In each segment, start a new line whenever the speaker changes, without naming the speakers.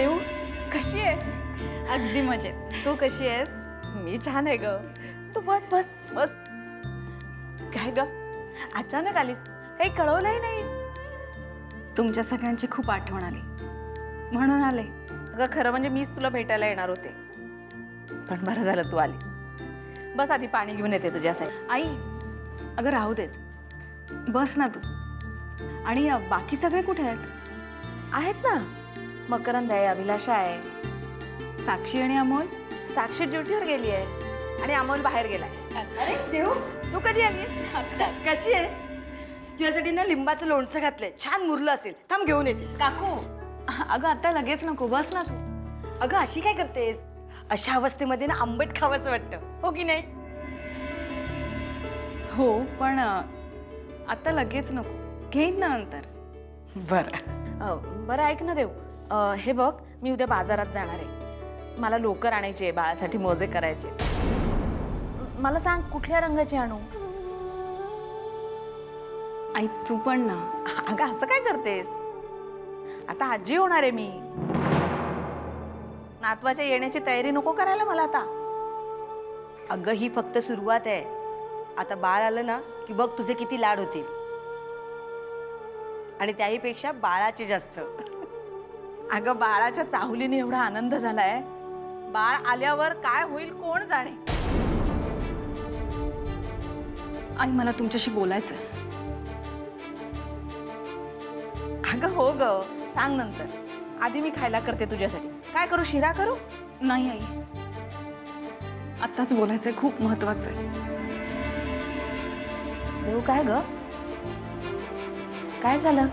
देऊ कशी आहेस?
अगदी मजेत. तू कशी आहेस?
मी छान आहे ग. तू बस बस बस. काय ग अचानक आलीस? काही कळवलंही नाही.
तुमच्या सगळ्यांची खूप आठवण आली म्हणून आले.
अगं खरं म्हणजे मीच तुला भेटायला येणार होते, पण बरं झालं तू आलीस. बस आधी पाणी घेऊन येते तुझ्यासाठी.
आई, अगं राहू देत, बस ना तू. आणि बाकी सगळे कुठे आहेत?
आहेत ना, मकरंद आहे, अभिलाषा आहे.
साक्षी आणि अमोल?
साक्षी ड्युटीवर गेली आहे आणि अमोल बाहेर गेलाय.
अरे देव, तू कधी आलीस? कशी आहेस? तुझ्यासाठी ना लिंबाचं लोणचं घातलंय, छान मुरलं असेल. थांब घेऊन येते.
काकू, अगं आता लगेच नको, बस ना तू.
अगं अशी काय करतेस? अशा अवस्थेमध्ये ना आंबट खावंसं वाटतं, हो की नाही?
हो, पण आता लगेच नको, घेईन ना नंतर.
बरं.
बरं ऐक ना देव, हे बघ मी उद्या बाजारात जाणार आहे. मला लोकर आणायची आहे, बाळासाठी मोजे करायचे. मला सांग कुठल्या रंगाची आणू?
आई तू पण ना.
अगं असं काय करतेस? आता आजी होणार आहे मी. नातवाच्या येण्याची तयारी नको करायला मला आता.
अगं ही फक्त सुरुवात आहे. आता बाळ आलं ना की बघ तुझे किती लाड होतील, आणि त्याहीपेक्षा बाळाचे जास्त.
अगं बाळाच्या चाहुलीने एवढा आनंद झालाय, बाळ आल्यावर काय होईल कोण जाणे.
आई मला तुमच्याशी बोलायचं.
अगं हो ग, सांग नंतर. आधी मी खायला करते तुझ्यासाठी. काय करू, शिरा करू?
नाही आई, आत्ताच बोलायचंय, खूप महत्वाचं आहे.
देऊ काय ग, काय झालं?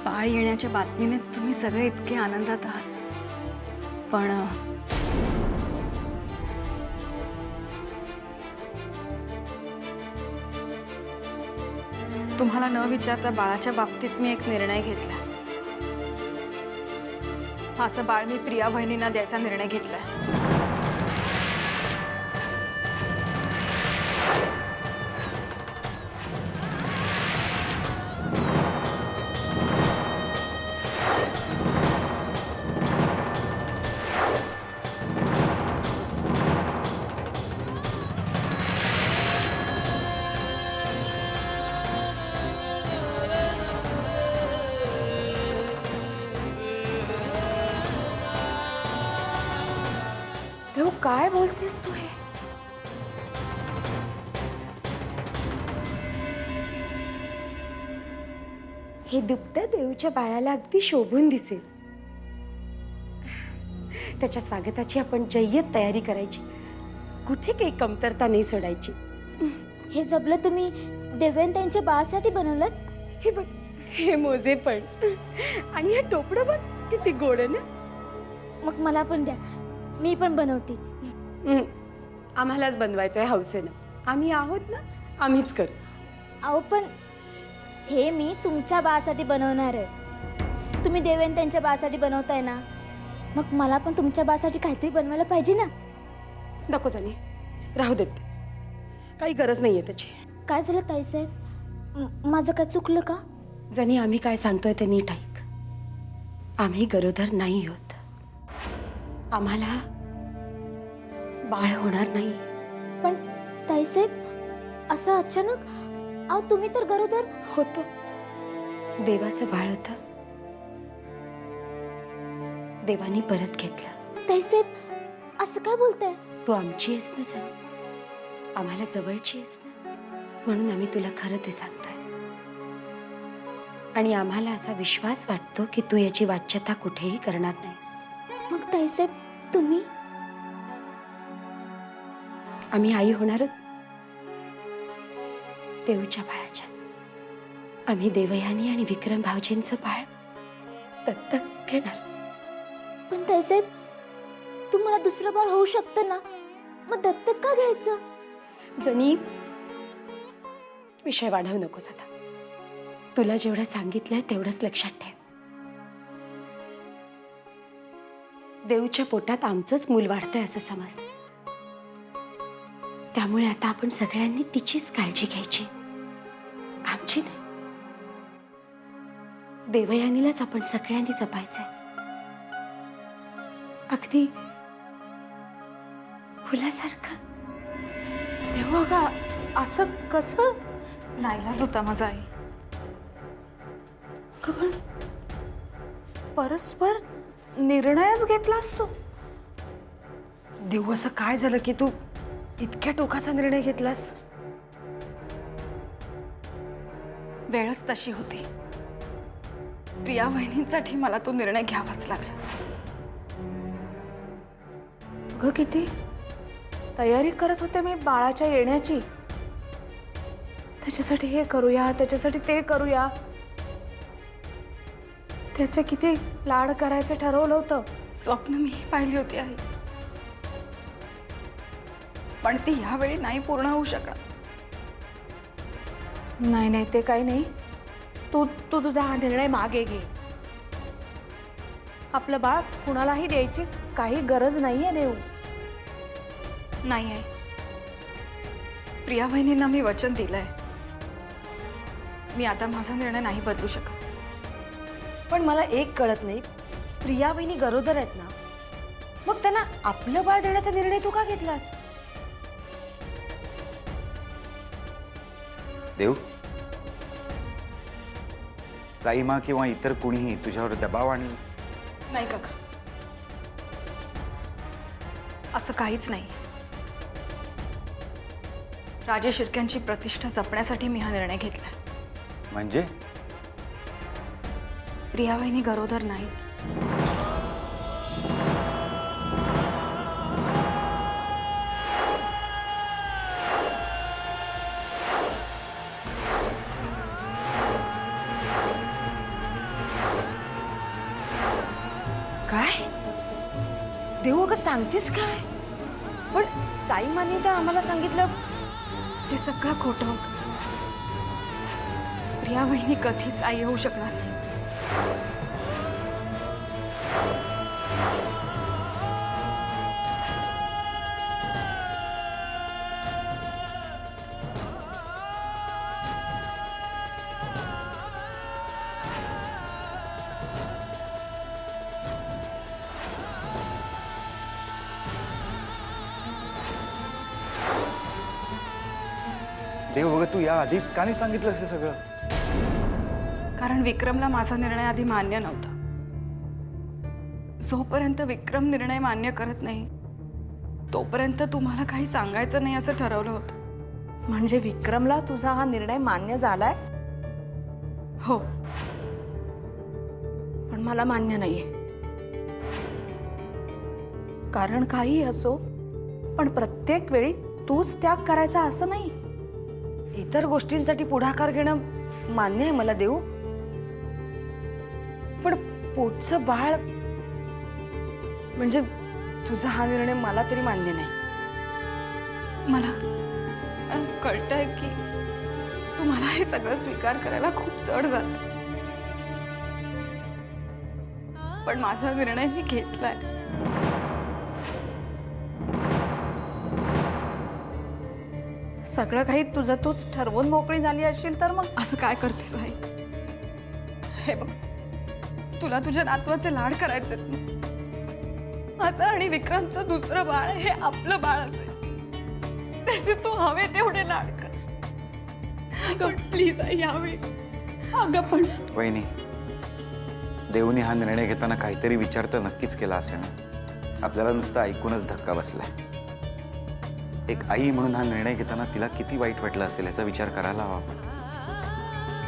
बाळ येण्याच्या बातमीनेच तुम्ही सगळे इतके आनंदात आहात, पण तुम्हाला न विचारता बाळाच्या बाबतीत मी एक निर्णय घेतला. असं बाळ मी प्रिया बहिणींना द्यायचा निर्णय घेतलाय.
देऊ काय बोलतेस तू हे?
हे दुपट्या देऊच्या बाळाला अगदी शोभून दिसेल. त्याच्या स्वागताची आपण जय्यत तयारी करायची, कुठे काही कमतरता नाही सोडायची.
हे जबलं तुम्ही देवेन त्यांच्या बाळासाठी बनवलं?
हे बघ, हे मोजे पण, आणि हे टोपडं बघ किती गोड आहे ना.
मग मला पण द्या, मी पण बनवते.
आम्हालाच बनवायचंय हौसेनं. आम्ही आहोत ना, आम्हीच करू.
अहो पण हे मी तुमच्या बाळासाठी बनवणार आहे. तुम्ही देवेन त्यांच्या बाळासाठी बनवताय ना, मग मला पण तुमच्या बाळासाठी काहीतरी बनवायला पाहिजे ना.
नको जाणे, राहू देत, काही गरज नाहीये त्याची.
काय झालं ताईसाहेब, माझं काय चुकलं का?
जणी आम्ही काय सांगतोय ते नीट ऐक. आम्ही गरोदर नाही होत. आम्हाला बाळ होणार नाही.
पण ताईसाहेब असं अचानक, अहो तुम्ही तर गरोदर
होतो. देवाचं बाळ होतं, देवानी परत घेतलं.
ताईसाहेब असं काय बोलताय?
तू आमची आहेस ना सनी, आम्हाला जवळची आहेस ना, म्हणून आम्ही तुला खरं ते सांगतोय. आणि आम्हाला असा विश्वास वाटतो की तू याची वाच्यता कुठेही करणार नाहीस.
मग ताईसाहेब तुम्ही?
आम्ही आई होणार आहोत देऊच्या बाळाच्या. आम्ही देवयानी आणि विक्रम भाऊजींचं बाळ दत्तक घेणार.
पण ताईसाहेब तुम्हाला दुसरं बाळ होऊ शकतं ना, मग दत्तक का घ्यायचं?
जनी विषय वाढवू नकोस आता. तुला जेवढं सांगितलंय तेवढंच लक्षात ठेव. देऊच्या पोटात आमचंच मूल वाढतंय असं समज. त्यामुळे आता आपण सगळ्यांनी तिचीच काळजी घ्यायची, आमची नाही. देवयानीलाच आपण सगळ्यांनी जपायचंय, अगदी फुलासारखं.
तेव्हा का असं कसं?
नाईलाज होता माझा आई.
का पण परस्पर निर्णयच घेतलास तू?
देऊ, असं काय झालं की तू इतक्या टोकाचा निर्णय घेतलास?
वेळच तशी होती. प्रिया वहिनींसाठी मला तो निर्णय घ्यावाच लागला.
अगं किती तयारी करत होते मी बाळाच्या येण्याची. त्याच्यासाठी हे करूया, त्याच्यासाठी ते करूया. त्याचे किती लाड करायचं ठरवलं होतं.
स्वप्न मीही पाहिली होती आई, पण ती ह्यावेळी नाही पूर्ण होऊ शकणार.
नाही नाही, ते काही नाही. तू तू तुझा हा निर्णय मागे घे. आपलं बाळ कुणालाही द्यायची काही गरज नाहीये देऊ.
नाही आई, प्रिया वहिनींना मी वचन दिलंय. मी आता माझा निर्णय नाही बदलू शकत.
पण मला एक कळत नाही, प्रिया वहिनी गरोदर आहेत ना, मग त्यांना आपलं बाळ देण्याचा निर्णय तू का घेतलास?
देव, साईमा किंवा इतर कुणीही तुझ्यावर दबाव आणला?
नाही काका, असं काहीच नाही. राजे शिर्क्यांची प्रतिष्ठा जपण्यासाठी मी हा निर्णय घेतला.
म्हणजे
प्रिया वहिनी गरोदर नाहीत.
काय देऊ, अगं सांगतेस काय? पण साईमानी तर आम्हाला सांगितलं.
ते सगळं खोटं होतं. प्रिया वहिनी कधीच आई होऊ शकणार नाही.
देव बघ, तू या आधीच का नाही सांगितलंस हे सगळं?
कारण विक्रमला माझा निर्णय आधी मान्य नव्हता. जोपर्यंत विक्रम निर्णय मान्य करत नाही तोपर्यंत तुम्हाला काही सांगायचं नाही असं ठरवलं होतं.
म्हणजे विक्रमला तुझा हा निर्णय मान्य झालाय?
हो,
पण मला मान्य नाहीये. कारण काही असो, पण प्रत्येक वेळी तूच त्याग करायचा असं नाही.
इतर गोष्टींसाठी पुढाकार घेणं मान्य आहे मला देऊ, पण पोटचं बाळ म्हणजे तुझा हा निर्णय मला तरी मान्य नाही.
मला कळतंय की तुम्हाला हे सगळं स्वीकार करायला खूप जड जात, पण माझा निर्णय मी घेतलाय.
सगळं काही तुझं तूच ठरवून मोकळी झाली असेल तर मग
असं काय करतेस आई? हे बघ, तुला तुझ्या नातवाचे लाड करायचे. माझं आणि विक्रमचं दुसरं बाळ हे आपलं बाळ असेल. त्याचे तू हवे तेवढे लाड कर. प्लीज आई, यावेळी.
अगं पण
वहिनी, देवनी हा निर्णय घेताना काहीतरी विचार तर नक्कीच केला असेल ना. आपल्याला नुसतं ऐकूनच धक्का बसलाय. एक आई म्हणून हा निर्णय घेताना तिला किती वाईट वाटलं असेल याचा विचार करायला हवा आपण.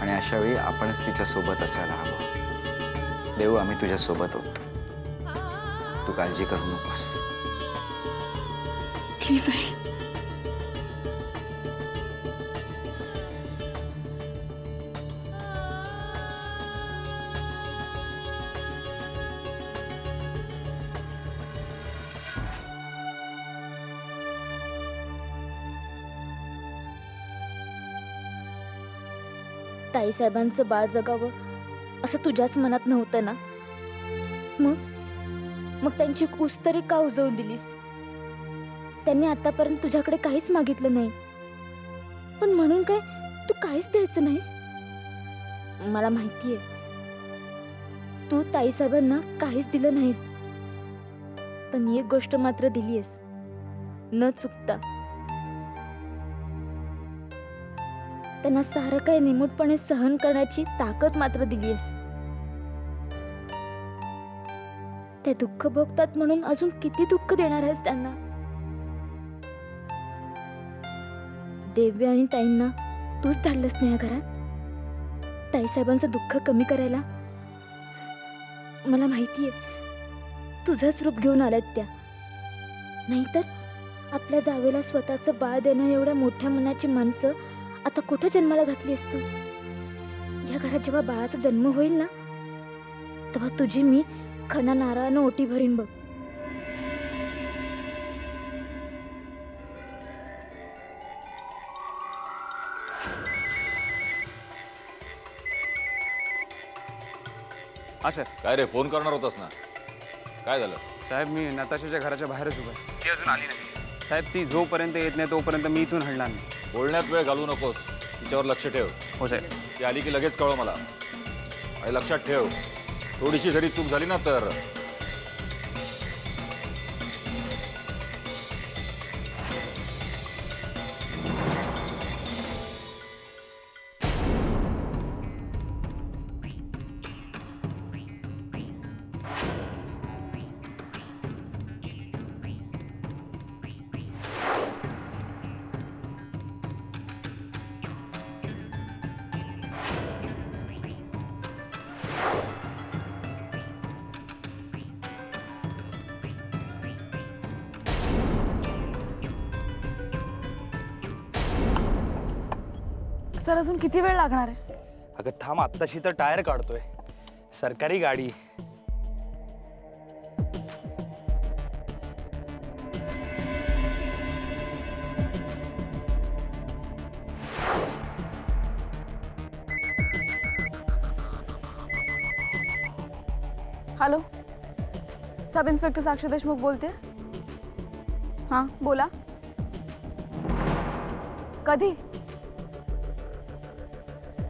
आणि अशा वेळी आपणच तिच्या सोबत असायला हवं. देव, आम्ही तुझ्या सोबत आहोत. तू काळजी करू नकोस.
Please I.
ताईसाहेबांचं बाळ जगावं असं तुझ्याच मनात नव्हतं ना? मग त्यांची ऊस तरी का उजवून दिलीस? त्यांनी आतापर्यंत तुझ्याकडे काहीच मागितलं नाही, पण म्हणून काय तू काहीच द्यायचं नाहीस? मला माहितीये तू ताईसाहेबांना काहीच दिलं नाहीस, पण एक गोष्ट मात्र दिलीयस, न चुकता. त्यांना सारं काही निमूटपणे सहन करण्याची ताकद मात्र दिलीयस. ते दुःख भोगतात म्हणून अजून किती दुःख देणार आहेस त्यांना? देव्य आणि ताईंना तूच धाडलंस नाही या घरात ताईसाहेबांचं दुःख कमी करायला. मला माहितीये तुझंच रूप घेऊन आल्यात त्या, नाहीतर आपल्या जावेला स्वतःचं बाळ देणं एवढ्या मोठ्या मनाची माणसं आता कुठं जन्माला घातली असतो. या घरात जेव्हा बाळाचा जन्म होईल ना, तेव्हा तुझी मी खना नारळानं ओटी भरीन बघ.
हा सर.
काय रे, फोन करणार होतास ना? काय झालं?
साहेब, मी नताशाच्या घराच्या बाहेरच उभा आहे. ती अजून आली नाही. साहेब, ती जोपर्यंत येत नाही तोपर्यंत मी इथून हलणार नाही.
बोलण्यात वेळ घालू नकोस, तिच्यावर लक्ष ठेव.
हो साहेब.
ती आली की लगेच कळव मला. आणि लक्षात ठेव, थोडीशी जरी चूक झाली ना तर
सर अजून किती वेळ लागणार आहे?
अगं थांब, आत्ताशी तर टायर काढतोय. सरकारी गाडी.
हॅलो, सब इन्स्पेक्टर साक्षी देशमुख बोलते. हां बोला. कधी?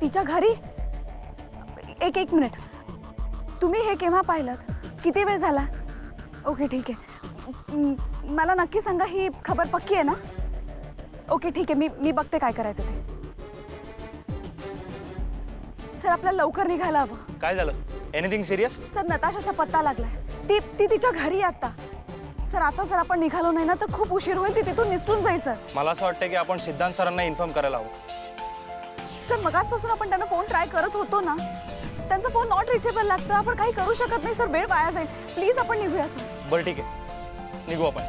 तिच्या घरी? एक मिनिट. तुम्ही हे केव्हा पाहिलं? किती वेळ झाला? ओके ठीक आहे. मला नक्की सांगा, ही खबर पक्की आहे ना? ओके ठीक आहे, मी बघते काय करायचं ते. सर आपल्याला लवकर निघायला हवं.
काय झालं? Anything serious?
सर नताशाचा पत्ता लागलाय. ती तिच्या घरी आहे आता. सर आता जर आपण निघालो नाही ना तर खूप उशीर होईल. ती तिथून निसटून जाईल. सर
मला असं वाटतं की आपण सिद्धांत सरांना इन्फॉर्म करायला हवं.
सर मगाचपासून आपण त्यांना फोन ट्राय करत होतो ना, त्यांचा फोन नॉट रिचेबल लागतो. आपण काही करू शकत नाही सर, वेळ वाया जाईल. प्लीज आपण निघूया सर.
बरं ठीक आहे, निघू आपण.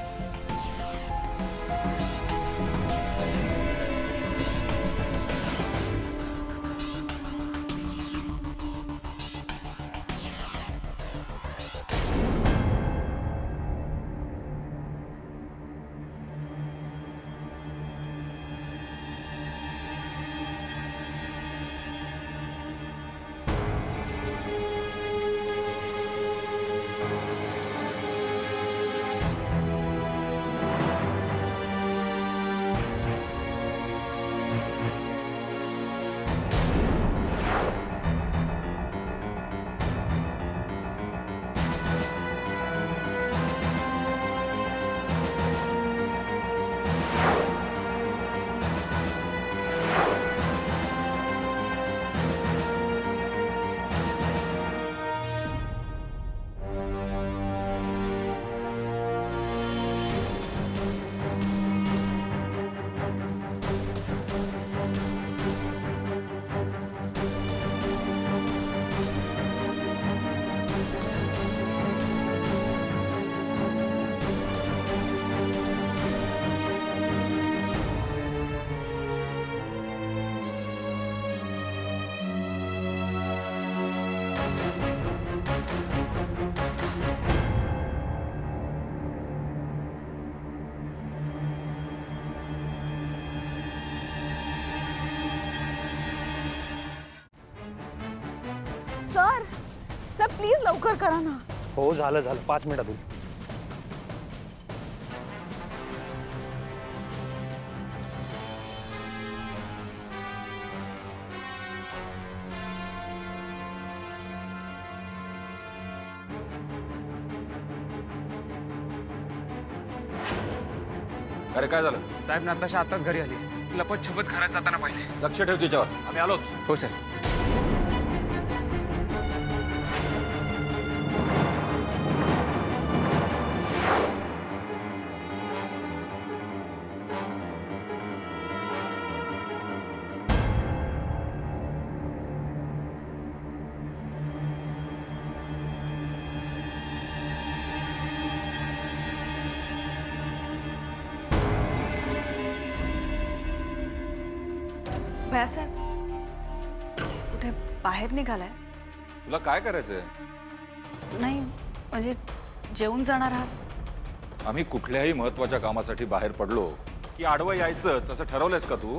सर प्लीज लवकर करा ना.
हो झालं 5 मिनिटात होईल.
अरे काय झालं?
साहेब नताशा आताच घरी आली. लपत छपत घरात जाताना पाहिले.
लक्ष ठेव तिच्यावर. आम्ही आलोच.
हो साहेब.
भैयासाहेब कुठे बाहेर निघालाय?
तुला काय करायचंय?
नाही म्हणजे जेवून जाणार आहात?
आम्ही कुठल्याही महत्वाच्या कामासाठी बाहेर पडलो की आडवं यायचंच असं ठरवलंयस का तू?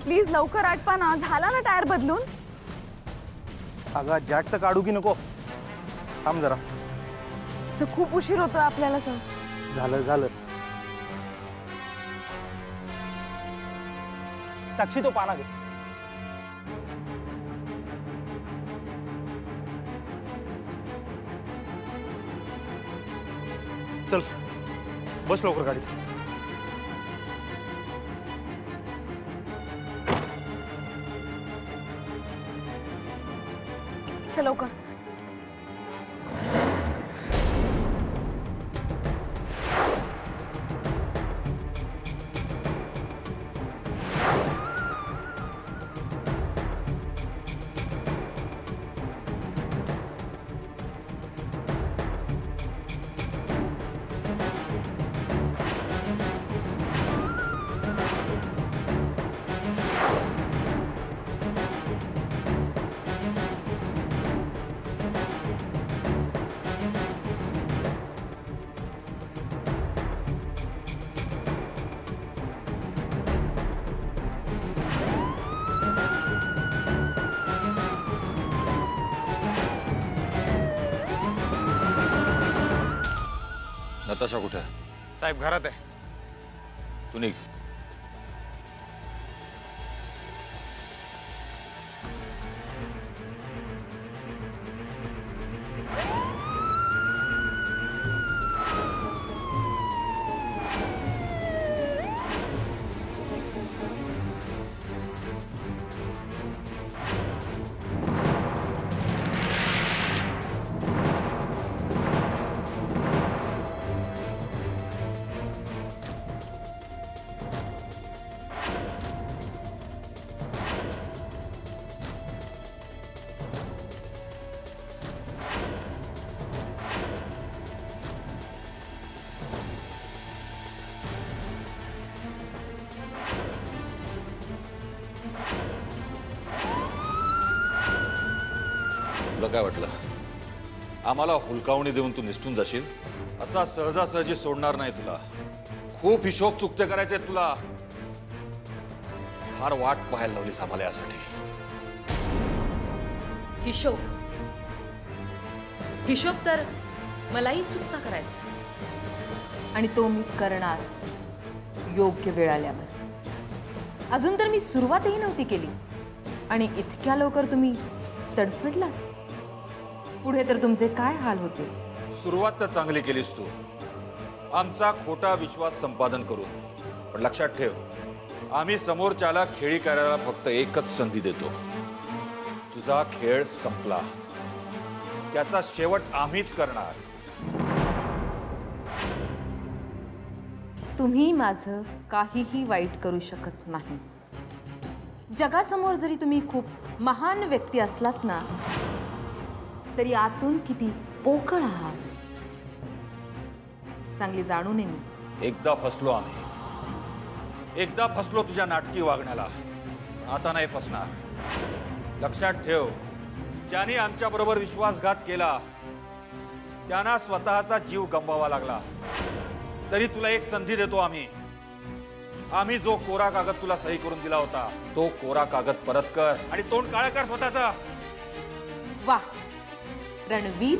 प्लीज लवकर आटपा ना. झाला ना टायर बदलून?
अगं जॅक तर काढू की नको? थांब जरा.
खूप उशीर होतोय आपल्याला सर.
झालं साक्षी तो पाना घे. चल बस लवकर गाडीत.
चल लवकर.
नताशा कुठे आहे?
साहेब घरात आहे.
तू निघ. तुला काय वाटलं आम्हाला हुलकावणी देऊन तू निसटून जाशील? असा सहजासहजी सोडणार नाही तुला. खूप हिशोब चुकते करायचे तुला. फार वाट पाहायला लावलीस आम्हाला यासाठी.
हिशोब तर मलाही चुकता करायचा आणि तो मी करणार योग्य वेळ आल्यावर. अजून तर मी सुरुवातही नव्हती केली आणि इतक्या लवकर तुम्ही तडफडला. पुढे तर तुमचे काय हाल होते.
सुरुवात तर चांगली केलीस तू आमचा खोटा विश्वास संपादन करून. पण लक्षात ठेव आम्ही समोरच्याला खेळी करायला फक्त एकच संधी देतो. तुझा खेळ संपला त्याचा शेवट आम्हीच करणार.
तुम्ही माझं काहीही वाईट करू शकत नाही. जगासमोर जरी तुम्ही खूप महान व्यक्ती असलात ना तरी आतून किती पोकळ आहात चांगली जाणून नये मी.
एकदा फसलो आम्ही. एकदा फसलो तुझ्या नाटकी वागण्याला. आता नाही फसणार. लक्षात ठेव ज्याने आमच्या बरोबर विश्वासघात केला त्यांना स्वतःचा जीव गमवावा लागला. तरी तुला एक संधी देतो आम्ही. आम्ही जो कोरा कागद तुला सही करून दिला होता तो कोरा कागद परत कर आणि तोंड काळं कर स्वतःचा.
वा रणवीर,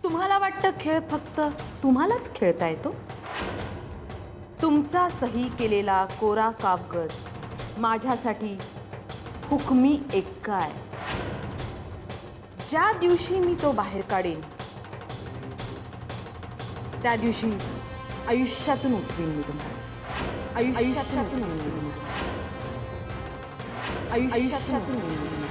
तुम्हाला वाटतं खेळ फक्त तुम्हालाच खेळता येतो? तुमचा सही केलेला कोरा कागद माझ्यासाठी हुकमी एक्का आहे. ज्या दिवशी मी तो बाहेर काढेन त्या दिवशी आयुष्यातून उठवीन मी तुम्हाला. आयुष्यातून उठवीन मी तुम्हाला. आयुष्यातून उठवीन मी तुम्हाला.